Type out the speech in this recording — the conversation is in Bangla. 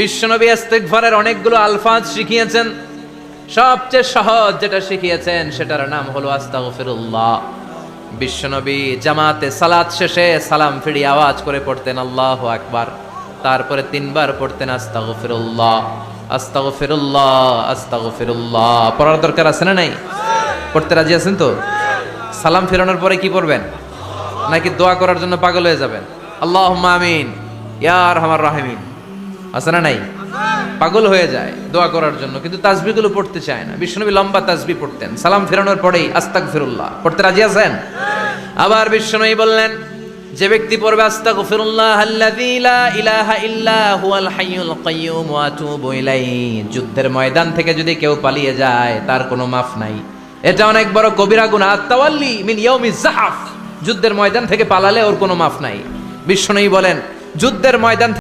বিশ্বনবী ইস্তিগফারের অনেকগুলো আলফাজ শিখিয়েছেন। সবচেয়ে সহজ যেটা শিখিয়েছেন সেটার নাম হলো আস্তাগফিরুল্লাহ। বিশ্বনবী জামাতে সালাত শেষে সালাম ফিরিয়ে আওয়াজ করে পড়তেন আল্লাহু আকবার, তারপরে 3 বার পড়তেন আস্তাগফিরুল্লাহ আস্তাগফিরুল্লাহ আস্তাগফিরুল্লাহ। পড়ার দরকার আছে না নাই? পড়তে রাজি আছেন তো? সালাম ফেরানোর পরে কি পড়বেন? নাকি দোয়া করার জন্য পাগল হয়ে যাবেন? আল্লাহুম্মা আমিন ইয়া আরহামার রাহিমিন আছে না নাই? পাগল হয়ে যায় দোয়া করার জন্য, কিন্তু তাসবিহগুলো পড়তে চায় না। বিশ্বনবী লম্বা তাসবিহ পড়তেন, সালাম ফেরানোর পরেই আস্তাগফিরুল্লাহ পড়তে রাজি আছেন? আবার বিশ্বনবী বললেন, যে ব্যক্তি পড়বে আস্তাগফিরুল্লাহ আল্লাযী লা ইলাহা ইল্লা হুয়াল হাইয়ুল কাইয়্যুম ওয়া আতুবু ইলাইহি, যুদ্ধের ময়দান থেকে যদি কেউ পালিয়ে যায় তার কোনো মাফ নাই। এটা অনেক বড় কবিরা গুনাহ। আত-তাওয়াল্লি মিন ইয়াউমিজ যাহফ, যুদ্ধের ময়দান থেকে পালালে ওর কোনো মাফ নাই। বিশ্বনবী বলেন, যুদ্ধের ময়দান